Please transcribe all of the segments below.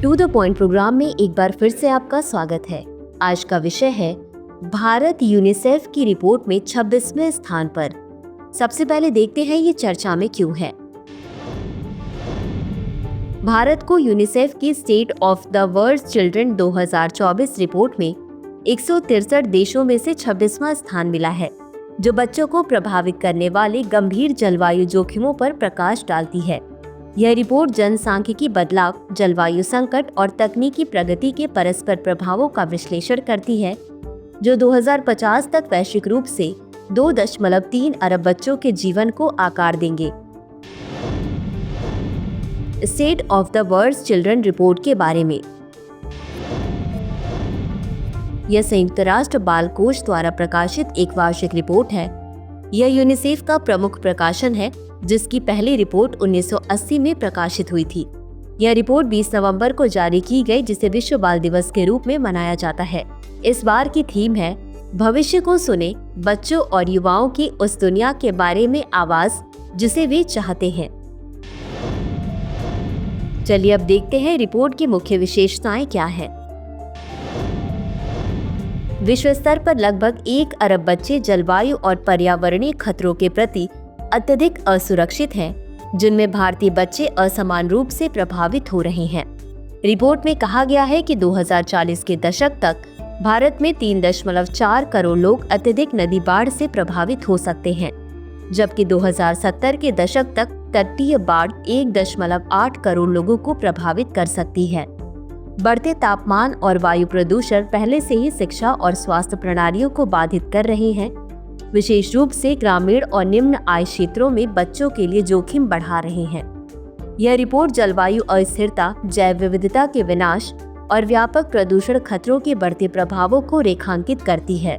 To the point programme में एक बार फिर से आपका स्वागत है। आज का विषय है भारत यूनिसेफ की रिपोर्ट में 26वें स्थान पर। सबसे पहले देखते हैं ये चर्चा में क्यों है। भारत को यूनिसेफ की state of the world children 2024 report में 163 देशों में से 26वां स्थान मिला है, जो बच्चों को प्रभावित करने वाले गंभीर जलवायु जोखिमों पर प्रकाश डालती है। यह रिपोर्ट जनसांख्यिकी बदलाव, जलवायु संकट और तकनीकी प्रगति के परस्पर प्रभावों का विश्लेषण करती है, जो 2050 तक वैश्विक रूप से 2.3 अरब बच्चों के जीवन को आकार देंगे। State of the world children report के बारे में। यह संयुक्त राष्ट्र बाल कोष द्वारा प्रकाशित एक वार्षिक रिपोर्ट है। यह यूनिसेफ का प्रमुख प्रकाशन है, जिसकी पहली रिपोर्ट 1980 में प्रकाशित हुई थी। यह रिपोर्ट 20 नवंबर को जारी की गई, जिसे विश्व बाल दिवस के रूप में मनाया जाता है। इस बार की थीम है भविष्य को सुने, बच्चों और युवाओं की उस दुनिया के बारे में आवाज जिसे वे चाहते हैं। चलिए अब देखते हैं रिपोर्ट की मुख्य विशेषताएं क्या है। विश्व स्तर पर लगभग 1 अरब बच्चे जलवायु और पर्यावरणीय खतरों के प्रति अत्यधिक असुरक्षित हैं, जिनमें भारतीय बच्चे असमान रूप से प्रभावित हो रहे हैं। रिपोर्ट में कहा गया है कि 2040 के दशक तक भारत में 3.4 करोड़ लोग अत्यधिक नदी बाढ़ से प्रभावित हो सकते हैं, जबकि 2070 के दशक तक तटीय बाढ़ 1.8 करोड़ लोगों को प्रभावित कर सकती है। बढ़ते तापमान और वायु प्रदूषण पहले से ही शिक्षा और स्वास्थ्य प्रणालियों को बाधित कर रहे हैं, विशेष रूप से ग्रामीण और निम्न आय क्षेत्रों में बच्चों के लिए जोखिम बढ़ा रहे हैं। यह रिपोर्ट जलवायु अस्थिरता, जैव विविधता के विनाश और व्यापक प्रदूषण खतरों के बढ़ते प्रभावों को रेखांकित करती है।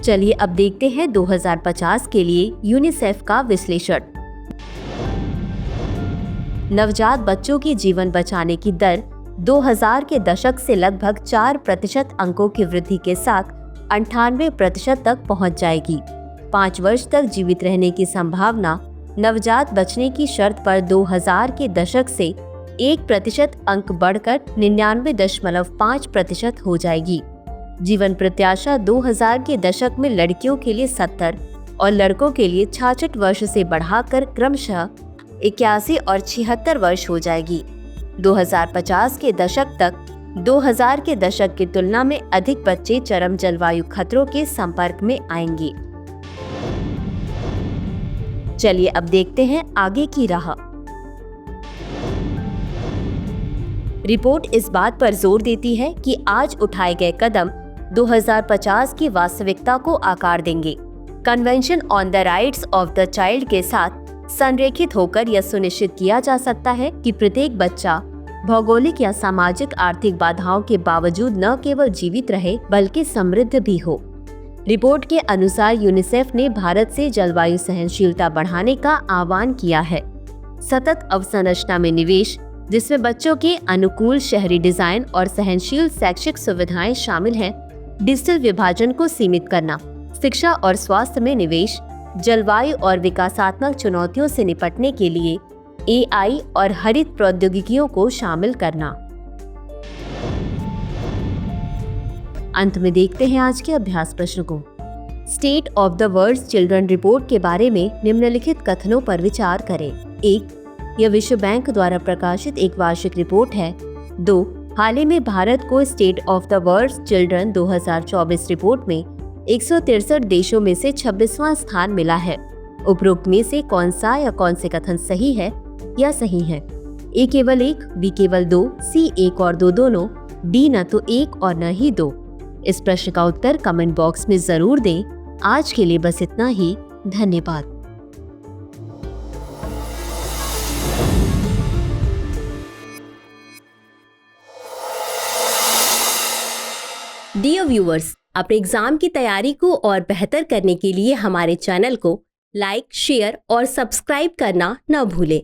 चलिए अब देखते हैं 2050 के लिए यूनिसेफ का विश्लेषण। नवजात बच्चों की जीवन बचाने की दर 2000 के दशक से लगभग 4% अंकों की वृद्धि के साथ 98% तक पहुंच जाएगी। 5 वर्ष तक जीवित रहने की संभावना नवजात बचने की शर्त पर 2000 के दशक से 1% अंक बढ़कर 99.5% हो जाएगी। जीवन प्रत्याशा 2000 के दशक में लड़कियों के लिए 70 और लड़कों के लिए 66 वर्ष से बढ़ाकर क्रमशः 81 और 76 वर्ष हो जाएगी। 2050 के दशक तक 2000 के दशक की तुलना में अधिक बच्चे चरम जलवायु खतरों के संपर्क में आएंगे। चलिए अब देखते हैं आगे की राह। रिपोर्ट इस बात पर जोर देती है कि आज उठाए गए कदम 2050 की वास्तविकता को आकार देंगे। Convention on the rights of the child के साथ संरेखित होकर यह सुनिश्चित किया जा सकता है कि प्रत्येक बच्चा भौगोलिक या सामाजिक आर्थिक बाधाओं के बावजूद न केवल जीवित रहे बल्कि समृद्ध भी हो। रिपोर्ट के अनुसार यूनिसेफ ने भारत से जलवायु सहनशीलता बढ़ाने का आह्वान किया है। सतत अवसंरचना में निवेश, जिसमें बच्चों के अनुकूल शहरी डिजाइन और सहनशील शैक्षिक सुविधाएं शामिल हैं, डिजिटल विभाजन को सीमित करना, शिक्षा और स्वास्थ्य में निवेश, जलवायु और विकासात्मक चुनौतियों से निपटने के लिए AI और हरित प्रौद्योगिकियों को शामिल करना। अंत में देखते हैं आज के अभ्यास प्रश्न को। State of the world children report के बारे में निम्नलिखित कथनों पर विचार करें। 1. यह विश्व बैंक द्वारा प्रकाशित एक वार्षिक रिपोर्ट है। 2. हाल ही में भारत को state of the world children 2024 report में 163 देशों में से 26वां स्थान मिला है। उपरोक्त में से कौन सा या कौन से कथन सही है या सही है? A केवल 1, B केवल 2, C 1 और 2 दोनों, D न तो 1 और न ही 2। इस प्रश्न का उत्तर कमेंट बॉक्स में जरूर दें। आज के लिए बस इतना ही। धन्यवाद। डियर व्यूअर्स, अपने एग्जाम की तैयारी को और बेहतर करने के लिए हमारे चैनल को लाइक, शेयर और सब्सक्राइब करना न भूलें।